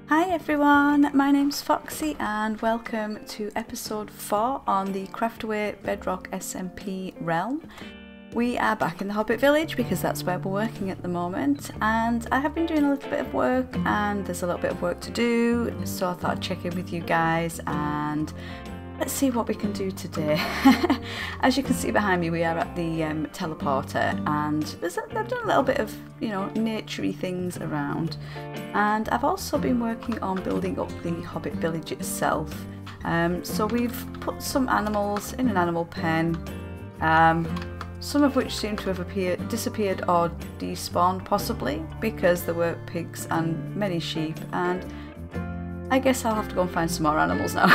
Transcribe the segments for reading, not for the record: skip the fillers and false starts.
Hi everyone, my name's Foxy and welcome to episode 4 on the Craftaway Bedrock SMP realm. We are back in the Hobbit village because that's where we're working at the moment, and I have been doing a little bit of work and there's a little bit of work to do, so I thought I'd check in with you guys and let's see what we can do today. As you can see behind me, we are at the teleporter, and I've done a little bit of, naturey things around. And I've also been working on building up the Hobbit village itself. So we've put some animals in an animal pen, some of which seem to have disappeared or despawned, possibly because there were pigs and many sheep, and I guess I'll have to go and find some more animals now.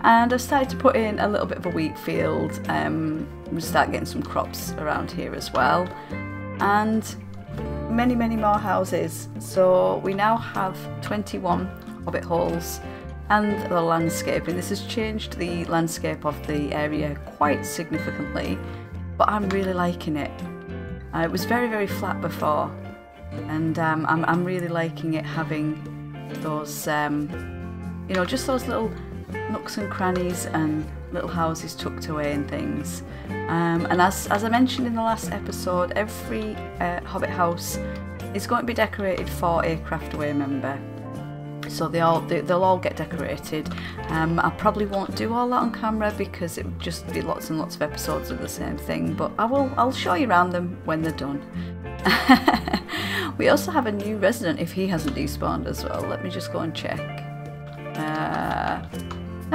And I've started to put in a little bit of a wheat field. We'll start getting some crops around here as well, and many more houses. So we now have 21 Hobbit holes and the landscaping. This has changed the landscape of the area quite significantly, but I'm really liking it. It was very flat before, and I'm really liking it, having those just those little nooks and crannies and little houses tucked away and things. And as I mentioned in the last episode, every Hobbit house is going to be decorated for a Craftaway member. So they'll all get decorated. I probably won't do all that on camera because it would just be lots and lots of episodes of the same thing, but I'll show you around them when they're done. We also have a new resident if he hasn't despawned as well. Let me just go and check.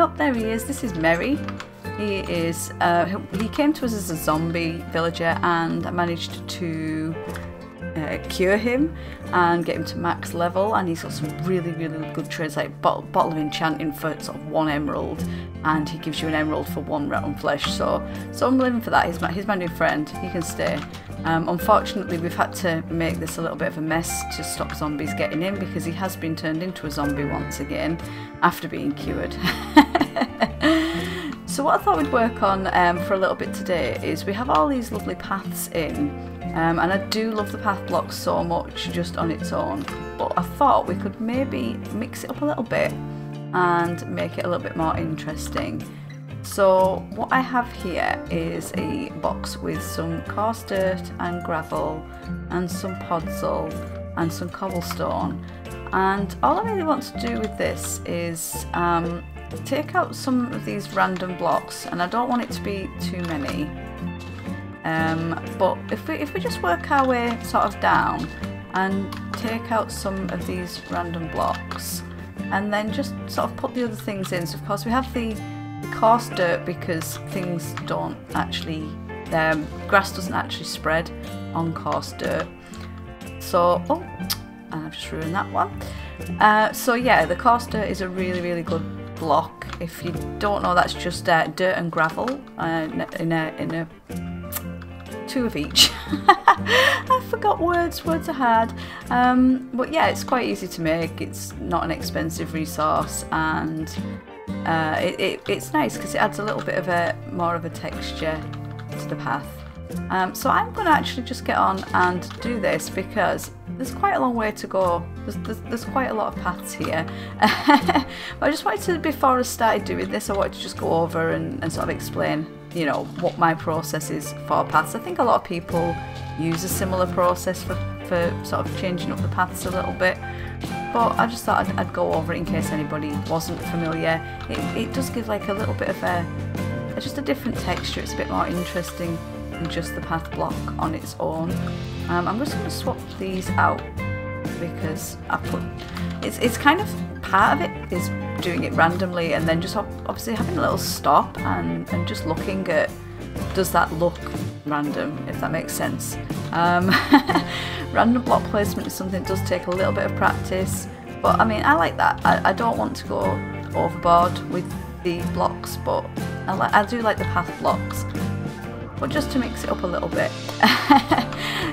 Oh, there he is. This is Merry. He came to us as a zombie villager, and I managed to cure him and get him to max level, and he's got some really good trades, like bottle of enchanting for sort of 1 emerald, and he gives you an emerald for 1 rotten flesh. So I'm living for that. He's my new friend. He can stay. Unfortunately, we've had to make this a little bit of a mess to stop zombies getting in, because he has been turned into a zombie once again after being cured. So what I thought we'd work on for a little bit today is we have all these lovely paths in, and I do love the path blocks so much just on its own, but I thought we could maybe mix it up a little bit and make it a little bit more interesting. So what I have here is a box with some coarse dirt and gravel and some podzol and some cobblestone, and all I really want to do with this is take out some of these random blocks, and I don't want it to be too many, but if we just work our way sort of down and take out some of these random blocks and then just sort of put the other things in. So of course we have the coarse dirt because things don't actually, grass doesn't actually spread on coarse dirt. So, oh, and I've just ruined that one. So yeah, the coarse dirt is a really good block. If you don't know, that's just dirt and gravel in a 2 of each. I forgot words are hard. But yeah, it's quite easy to make. It's not an expensive resource, and it's nice because it adds a little bit of more of a texture to the path. So I'm going to actually just get on and do this because there's quite a long way to go. There's quite a lot of paths here. But I just wanted to, before I started doing this, I wanted to just go over and sort of explain, what my process is for paths. I think a lot of people use a similar process for sort of changing up the paths a little bit, but I just thought I'd go over it in case anybody wasn't familiar. It does give like a little bit of just a different texture. It's a bit more interesting than just the path block on its own. I'm just going to swap these out because it's kind of part of it is doing it randomly, and then just obviously having a little stop and just looking at, does that look random, if that makes sense. Random block placement is something that does take a little bit of practice, but I mean, I like that. I don't want to go overboard with the blocks, but I do like the path blocks, but just to mix it up a little bit.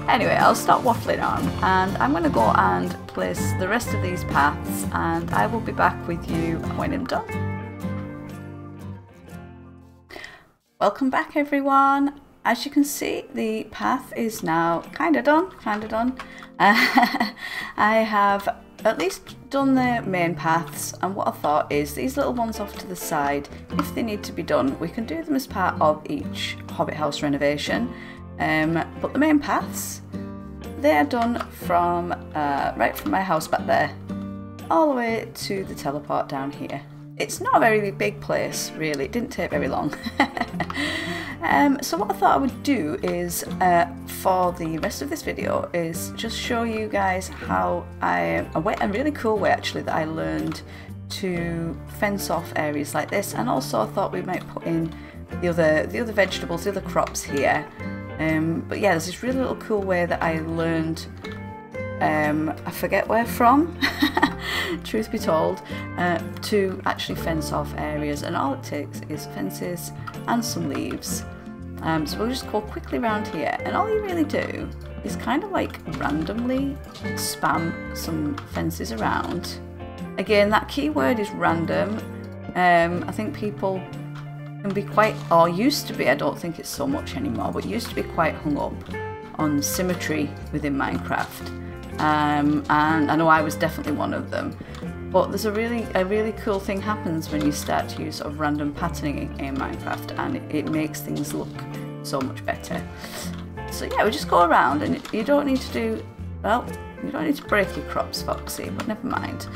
Anyway, I'll stop waffling on, and I'm going to go and place the rest of these paths, and I will be back with you when I'm done. Welcome back everyone. as you can see, the path is now kind of done, I have at least done the main paths, and what I thought is these little ones off to the side, if they need to be done, we can do them as part of each Hobbit house renovation. But the main paths, they are done from right from my house back there all the way to the teleport down here. It's not a very big place, really. It didn't take very long. So what I thought I would do is, for the rest of this video, is just show you guys how a really cool way actually that I learned to fence off areas like this, and also I thought we might put in the other vegetables, the other crops here. But yeah, there's this really little cool way that I learned. I forget where from, truth be told, to actually fence off areas, and all it takes is fences and some leaves. So we'll just go quickly around here, and all you really do is kind of like randomly spam some fences around. Again, that key word is random. I think people can be quite, or used to be, I don't think it's so much anymore, but used to be quite hung up on symmetry within Minecraft. And I know I was definitely one of them, but there's a really cool thing happens when you start to use sort of random patterning in Minecraft, and it makes things look so much better. So yeah, we just go around, and you don't need to do, well, you don't need to break your crops, Foxy, but never mind.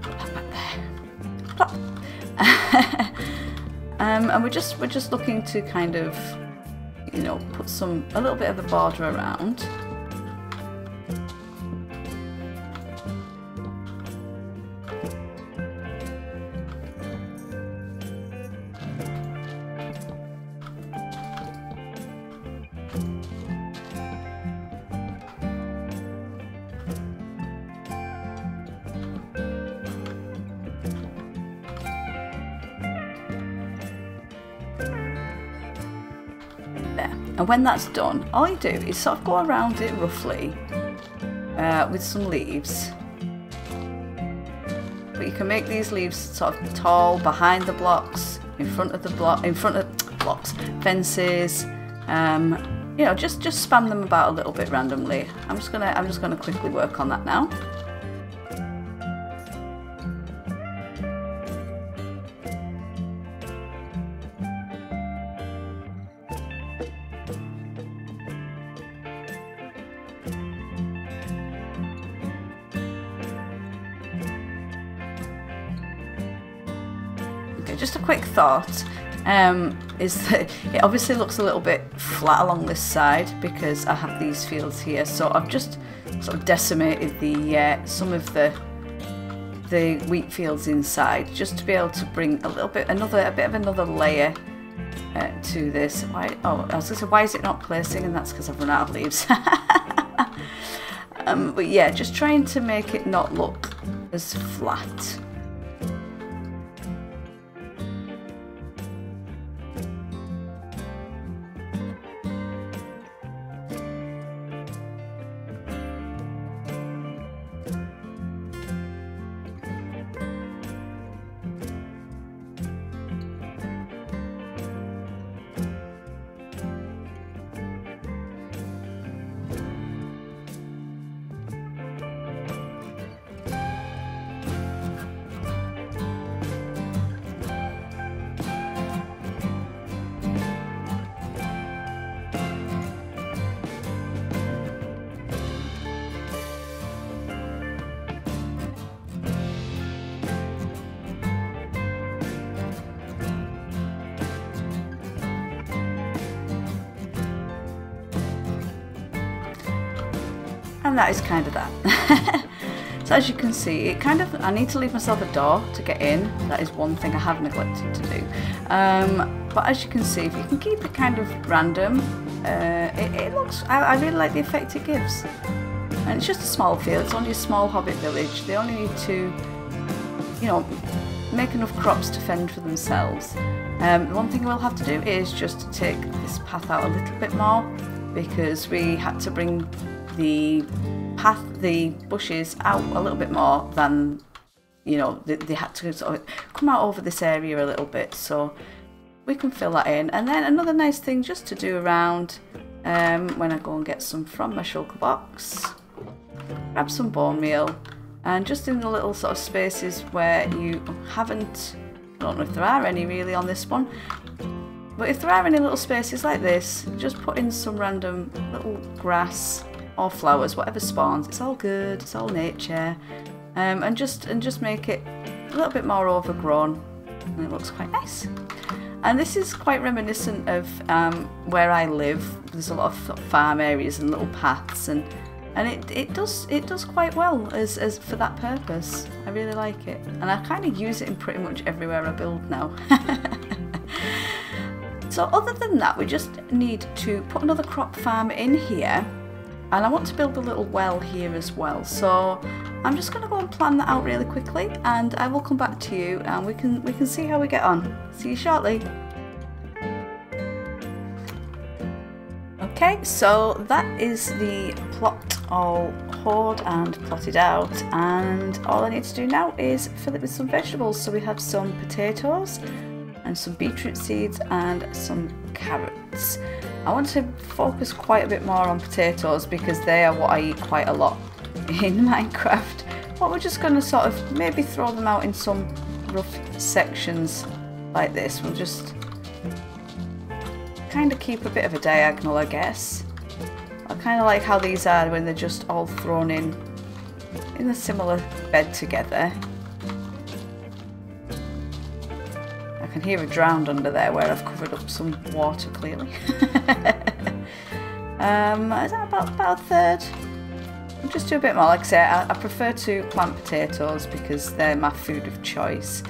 Put that back there. And we're just looking to kind of, you know, put a little bit of a border around. And when that's done, all you do is sort of go around it roughly with some leaves. But you can make these leaves sort of tall behind the blocks, in front of blocks, fences. You know, just spam them about a little bit randomly. I'm just gonna quickly work on that now. Just a quick thought is that it obviously looks a little bit flat along this side because I have these fields here, so I've just sort of decimated the some of the wheat fields inside, just to be able to bring a bit of another layer to this. Why? Oh, I was going to say, why is it not placing? And that's because I've run out of leaves. But yeah, just trying to make it not look as flat. And that is kind of that. So as you can see, I need to leave myself a door to get in. That is one thing I have neglected to do. But as you can see, if you can keep it kind of random, it looks, I really like the effect it gives. And it's just a small field, it's only a small Hobbit village. They only need to, you know, make enough crops to fend for themselves. The one thing we'll have to do is just take this path out a little bit more, because we had to bring the bushes out a little bit more than, you know, they had to sort of come out over this area a little bit. So we can fill that in. And then another nice thing just to do around when I go and get some from my shulker box, grab some bone meal, and just in the little sort of spaces where you haven't, I don't know if there are any really on this one, but if there are any little spaces like this, just put in some random little grass or flowers, whatever spawns. It's all good, it's all nature, and just make it a little bit more overgrown, and it looks quite nice. And this is quite reminiscent of where I live. There's a lot of farm areas and little paths, and it does quite well as for that purpose. I really like it, and I kind of use it in pretty much everywhere I build now. So other than that, we just need to put another crop farm in here, and I want to build a little well here as well. So I'm just going to go and plan that out really quickly, and I will come back to you and we can see how we get on. See you shortly. Okay, so that is the plot all hoed and plotted out, and all I need to do now is fill it with some vegetables. So we have some potatoes and some beetroot seeds and some carrots. I want to focus quite a bit more on potatoes because they are what I eat quite a lot in Minecraft. But we're just going to sort of maybe throw them out in some rough sections like this. We'll just kind of keep a bit of a diagonal, I guess. I kind of like how these are when they're just all thrown in a similar bed together. I can hear a drowned under there where I've covered up some water clearly. Is that about a third? I'll just do a bit more. Like I say, I prefer to plant potatoes because they're my food of choice.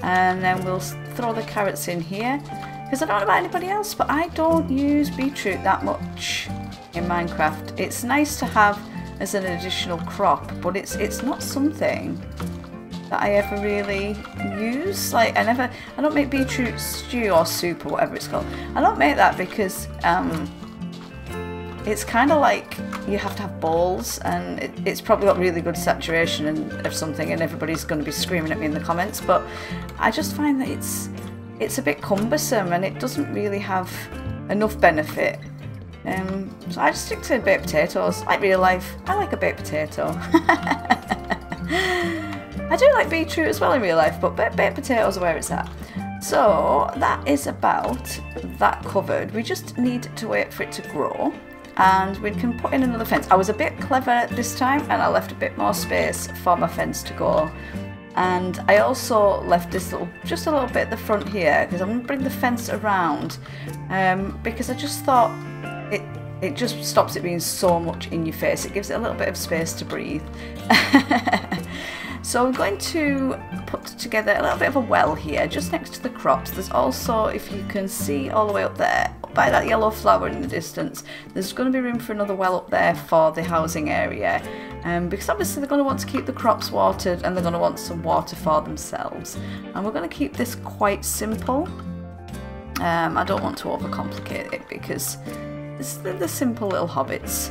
And then we'll throw the carrots in here, because I don't know about anybody else, but I don't use beetroot that much in Minecraft. It's nice to have as an additional crop, but it's not something that I ever really use. Like I don't make beetroot stew or soup or whatever it's called. I don't make that because it's kind of like you have to have bowls, and it's probably got really good saturation of something, and everybody's going to be screaming at me in the comments, but I just find that it's a bit cumbersome and it doesn't really have enough benefit. So I just stick to baked potatoes. Like real life, I like a baked potato. I do like beetroot as well in real life, but baked potatoes are where it's at. So that is about that covered. We just need to wait for it to grow, and we can put in another fence. I was a bit clever this time and I left a bit more space for my fence to go. And I also left this just a little bit at the front here, because I'm going to bring the fence around, because I just thought it just stops it being so much in your face. It gives it a little bit of space to breathe. So I'm going to put together a little bit of a well here, just next to the crops. There's also, if you can see all the way up there, by that yellow flower in the distance, there's going to be room for another well up there for the housing area. Because obviously they're going to want to keep the crops watered, and they're going to want some water for themselves. And we're going to keep this quite simple. I don't want to overcomplicate it because they're simple little hobbits.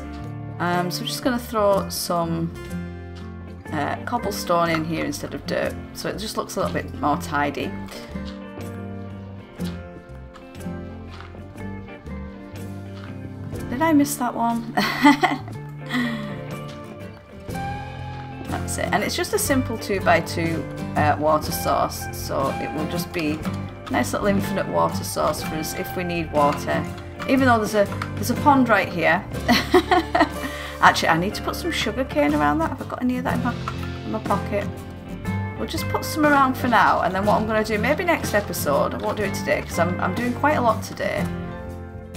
So we're just going to throw some cobblestone in here instead of dirt, so it just looks a little bit more tidy. Did I miss that one? That's it, and it's just a simple 2x2 water source, so it will just be a nice little infinite water source for us if we need water. Even though there's a pond right here. Actually, I need to put some sugar cane around that. Have I got any of that in my pocket? We'll just put some around for now, and then what I'm going to do, maybe next episode, I won't do it today because I'm doing quite a lot today.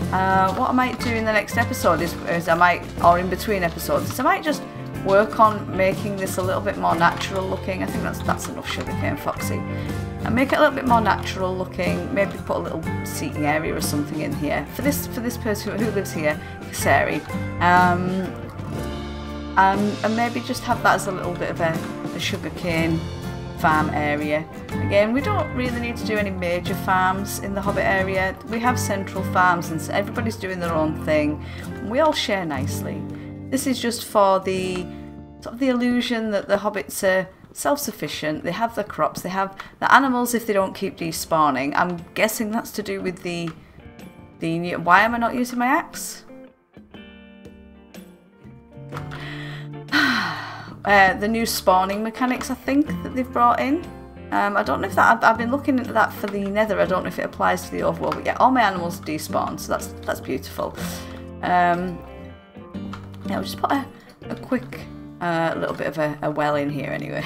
What I might do in the next episode is I might, or in between episodes, is I might just work on making this a little bit more natural looking. I think that's enough sugarcane, Foxy. And make it a little bit more natural looking. Maybe put a little seating area or something in here for this person who lives here, Sari. And maybe just have that as a little bit of a sugarcane farm area. Again, we don't really need to do any major farms in the Hobbit area. We have central farms and everybody's doing their own thing. We all share nicely. This is just for the sort of the illusion that the Hobbits are self-sufficient, they have their crops, they have the animals if they don't keep despawning. I'm guessing that's to do with the why am I not using my axe? The new spawning mechanics, I think, that they've brought in. I don't know if that, I've been looking into that for the nether. I don't know if it applies to the overworld, but yeah, all my animals despawn, so that's beautiful. Yeah, we'll just put a quick little bit of a well in here anyway.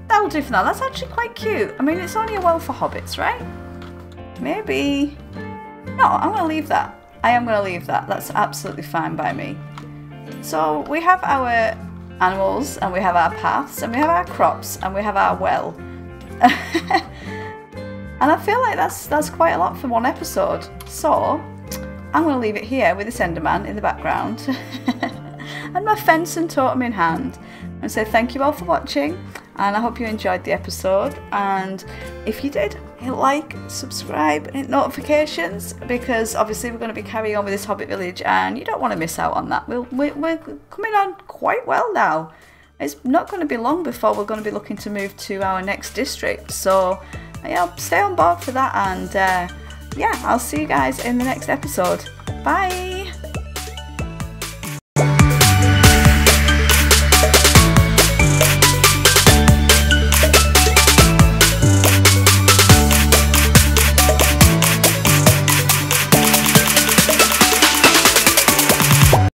That'll do for now. That's actually quite cute. I mean, it's only a well for hobbits, right? Maybe. No, I'm going to leave that. I am going to leave that. That's absolutely fine by me. So we have our animals, and we have our paths, and we have our crops, and we have our well. And I feel like that's quite a lot for one episode. So I'm going to leave it here with this Enderman in the background. And my fence and totem in hand. And say thank you all for watching. And I hope you enjoyed the episode, and if you did, hit like, subscribe, and hit notifications, because obviously we're going to be carrying on with this Hobbit village and you don't want to miss out on that. We're coming on quite well now. It's not going to be long before we're going to be looking to move to our next district, so yeah, stay on board for that, and yeah, I'll see you guys in the next episode. Bye!